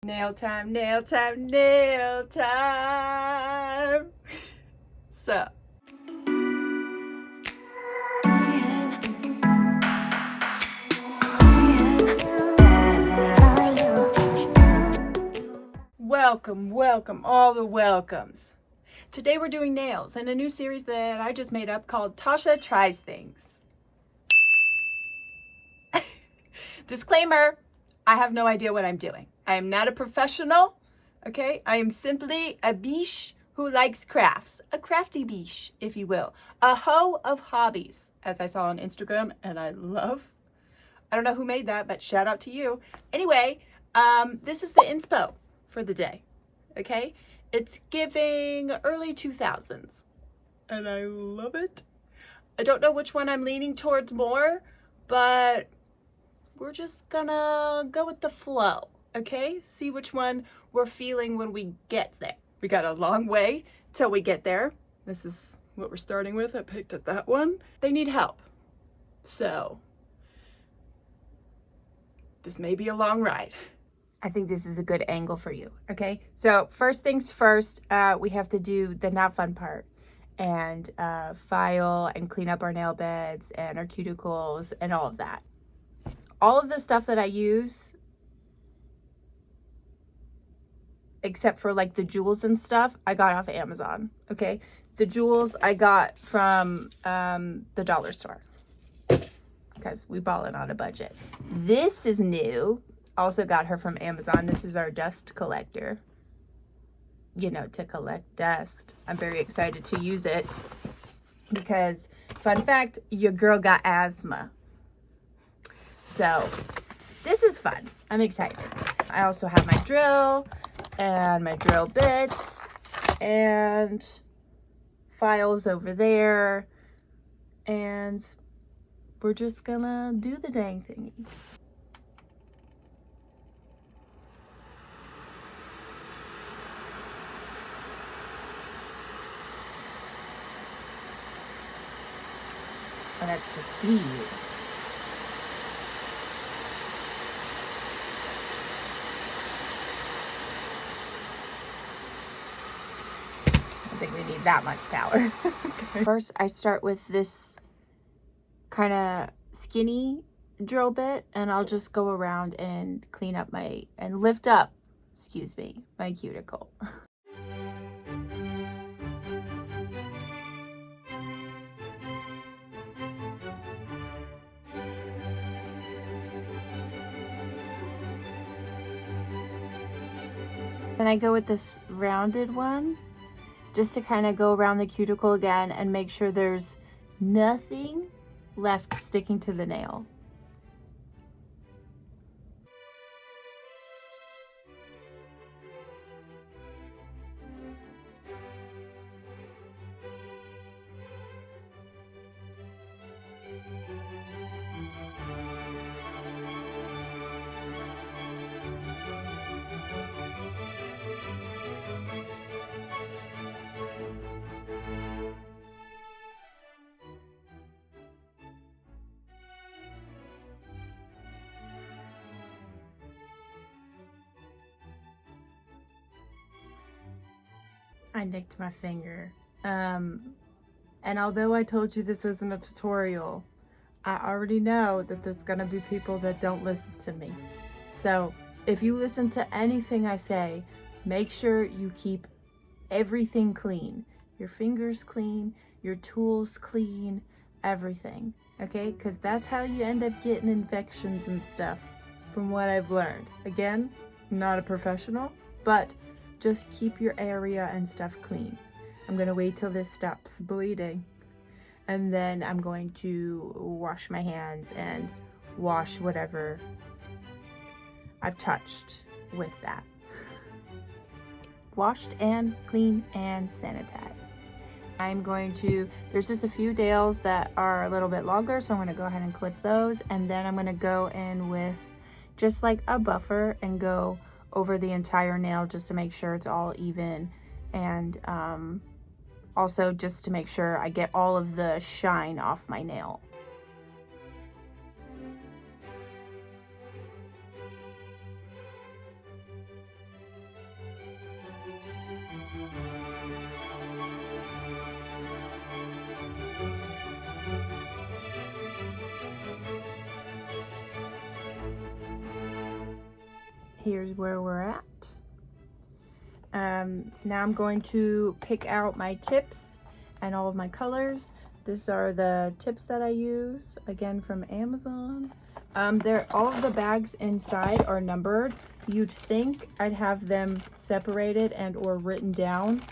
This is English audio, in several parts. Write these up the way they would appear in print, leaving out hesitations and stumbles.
Nail time, nail time, nail time. So, welcome, all the welcomes. Today we're doing nails in a new series that I just made up called Tasha Tries Things. Disclaimer, I have no idea what I'm doing. I am not a professional, okay? I am simply a biche who likes crafts, a crafty biche, if you will. A hoe of hobbies, as I saw on Instagram, and I love. I don't know who made that, but shout out to you. Anyway, this is the inspo for the day, okay? It's giving early 2000s, and I love it. I don't know which one I'm leaning towards more, but we're just gonna go with the flow, okay? See which one we're feeling when we get there. We got a long way till we get there. This is what we're starting with. I picked at that one. They need help. So this may be a long ride. I think this is a good angle for you, okay? So first things first, we have to do the not fun part and file and clean up our nail beds and our cuticles and all of that. All of the stuff that I use, except for like the jewels and stuff, I got off Amazon, okay? The jewels I got from the dollar store because we ballin' on a budget. This is new. Also got her from Amazon. This is our dust collector, you know, to collect dust. I'm very excited to use it because, fun fact, your girl got asthma. So this is fun. I'm excited. I also have my drill and my drill bits and files over there. And we're just gonna do the dang thingy. Oh, that's the speed. I think we need that much power. Okay. First, I start with this kind of skinny drill bit, and I'll just go around and clean up and lift up, excuse me, my cuticle. Then I go with this rounded one, just to kind of go around the cuticle again and make sure there's nothing left sticking to the nail. I nicked my finger. And although I told you this isn't a tutorial, I already know that there's gonna be people that don't listen to me. So if you listen to anything I say, make sure you keep everything clean. Your fingers clean, your tools clean, everything, okay? Because that's how you end up getting infections and stuff, from what I've learned. Again, I'm not a professional, but just keep your area and stuff clean. I'm gonna wait till this stops bleeding, and then I'm going to wash my hands and wash whatever I've touched with that. Washed and clean and sanitized. I'm going to, there's just a few nails that are a little bit longer, so I'm gonna go ahead and clip those, and then I'm gonna go in with just like a buffer and go over the entire nail just to make sure it's all even, and also just to make sure I get all of the shine off my nail. here's where we're at. Now I'm going to pick out my tips and all of my colors. These are the tips that I use, again from Amazon. All of the bags inside are numbered. You'd think I'd have them separated and or written down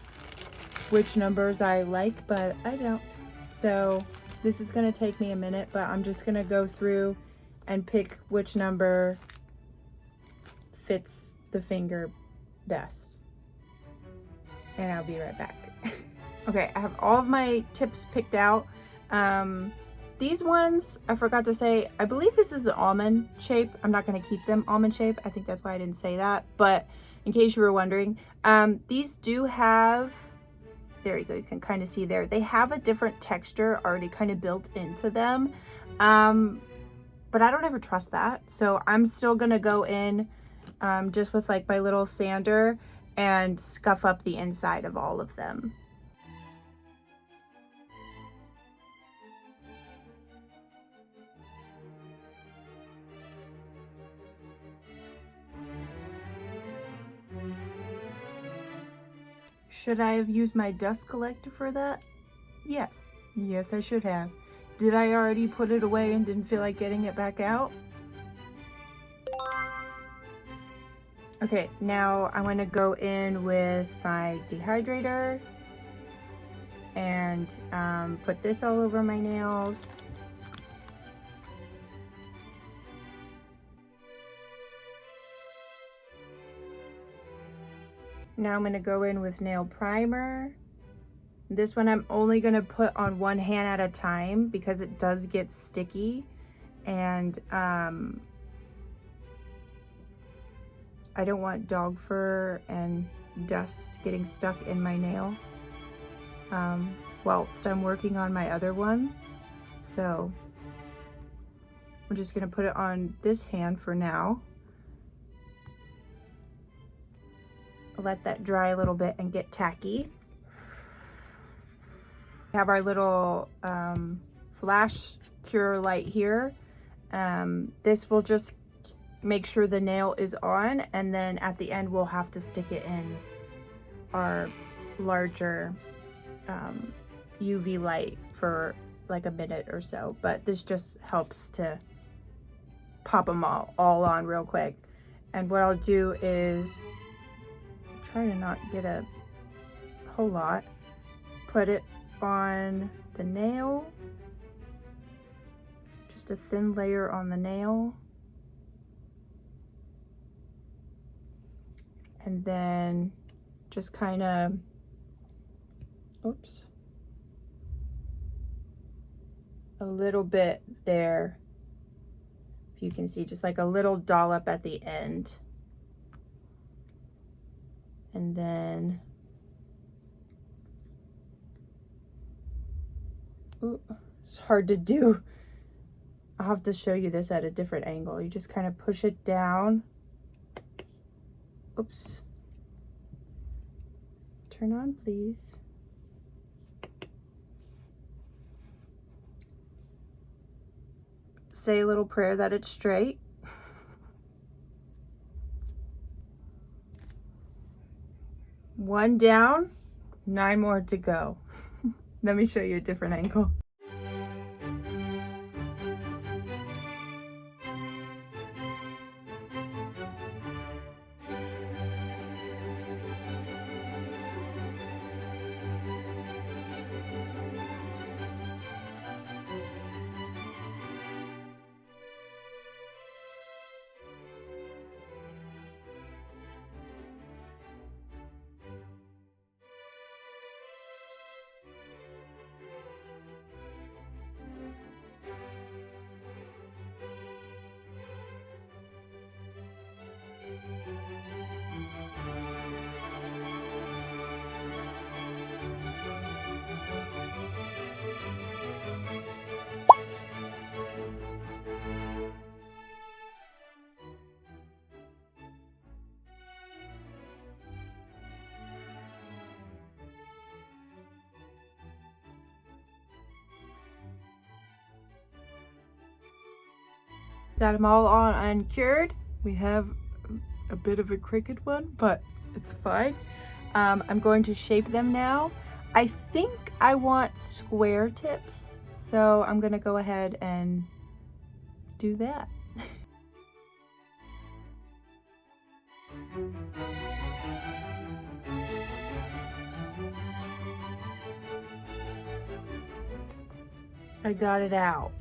which numbers I like, but I don't. So this is gonna take me a minute, but I'm just gonna go through and pick which number fits the finger best. And I'll be right back. Okay, I have all of my tips picked out. These ones, I forgot to say, I believe this is an almond shape. I'm not gonna keep them almond shape. I think that's why I didn't say that. But in case you were wondering, these do have, there you go, you can kind of see there. They have a different texture already kind of built into them. But I don't ever trust that. So I'm still gonna go in just with like my little sander and scuff up the inside of all of them. Should I have used my dust collector for that? Yes. Yes, I should have. Did I already put it away and didn't feel like getting it back out? Okay, now I'm gonna go in with my dehydrator and put this all over my nails. Now I'm gonna go in with nail primer. This one I'm only gonna put on one hand at a time because it does get sticky, and I don't want dog fur and dust getting stuck in my nail whilst I'm working on my other one. So I'm just gonna put it on this hand for now. Let that dry a little bit and get tacky. We have our little flash cure light here. This will just make sure the nail is on, and then at the end we'll have to stick it in our larger UV light for like a minute or so, but this just helps to pop them all on real quick. And what I'll do is try to not get a whole lot, put it on the nail, just a thin layer on the nail, and then just kind of, oops, a little bit there, if you can see, just like a little dollop at the end. And then, ooh, it's hard to do. I'll have to show you this at a different angle. You just kind of push it down. Oops. Turn on, please. Say a little prayer that it's straight. One down, 9 more to go. Let me show you a different angle. Got them all on uncured. We have a bit of a crooked one, but it's fine. I'm going to shape them now. I think I want square tips, so I'm gonna go ahead and do that. I got it out.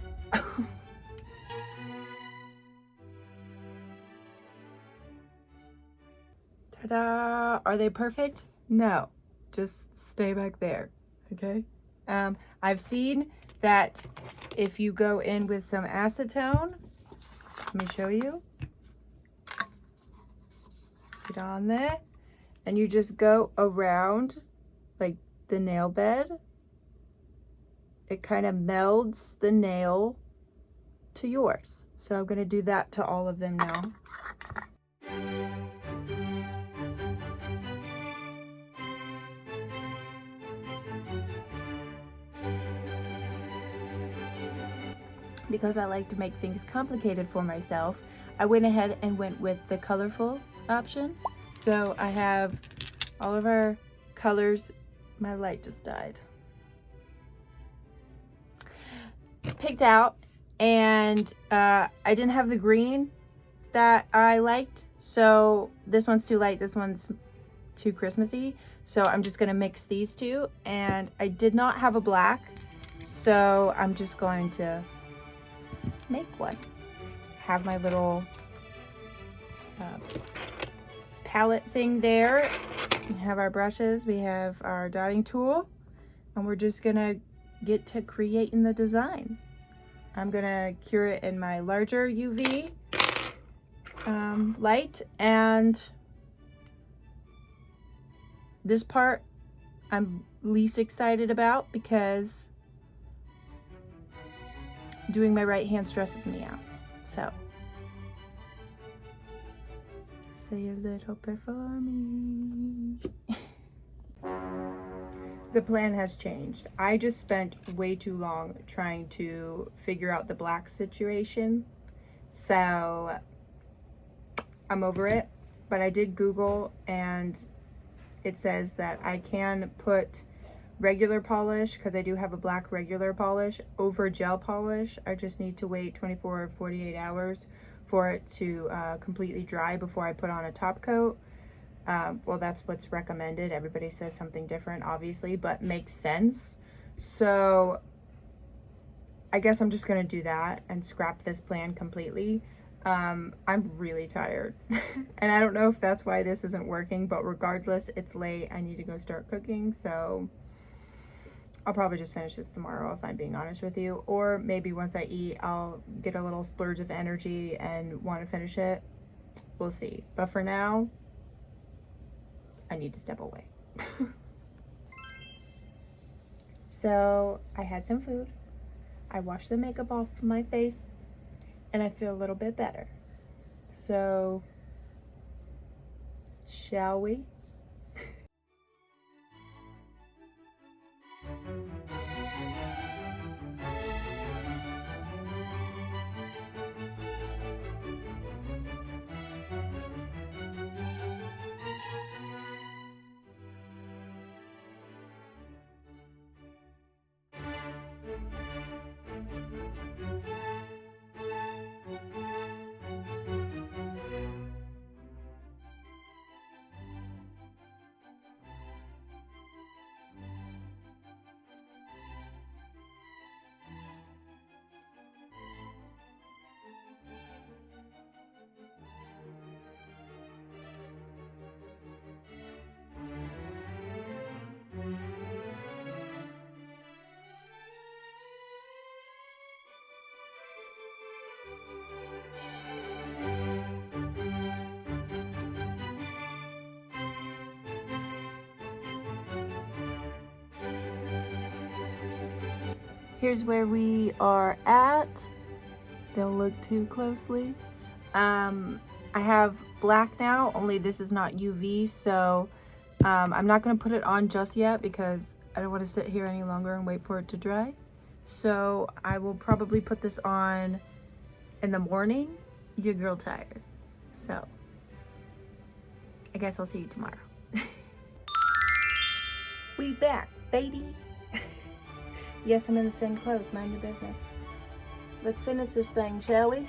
Ta-da! Are they perfect? No, just stay back there, okay? I've seen that if you go in with some acetone, let me show you. Get on there, and you just go around like the nail bed. It kind of melds the nail to yours. So I'm gonna do that to all of them now. Because I like to make things complicated for myself, I went ahead and went with the colorful option. So I have all of our colors. My light just died. Picked out, and I didn't have the green that I liked, so this one's too light, this one's too Christmassy, so I'm just gonna mix these two. And I did not have a black, so I'm just going to make one. Have my little palette thing there. We have our brushes, we have our dotting tool, and we're just gonna get to creating the design. I'm gonna cure it in my larger UV light, and this part I'm least excited about because doing my right hand stresses me out. So say a little prayer for me. The plan has changed. I just spent way too long trying to figure out the black situation. So I'm over it, but I did Google, and it says that I can put regular polish, because I do have a black regular polish, over gel polish. I just need to wait 24 or 48 hours for it to completely dry before I put on a top coat. Well, that's what's recommended. Everybody says something different, obviously, but makes sense. So I guess I'm just gonna do that and scrap this plan completely. I'm really tired and I don't know if that's why this isn't working, but regardless, it's late. I need to go start cooking, so I'll probably just finish this tomorrow if I'm being honest with you, or maybe once I eat I'll get a little splurge of energy and want to finish it. We'll see, but for now I need to step away. So I had some food, I washed the makeup off my face, and I feel a little bit better. So shall we? Here's where we are at. Don't look too closely. I have black now, only this is not UV, so I'm not gonna put it on just yet because I don't want to sit here any longer and wait for it to dry. So I will probably put this on in the morning. Your girl tired. So guess I'll see you tomorrow. We back, baby. Yes, I'm in the same clothes. Mind your business. Let's finish this thing, shall we?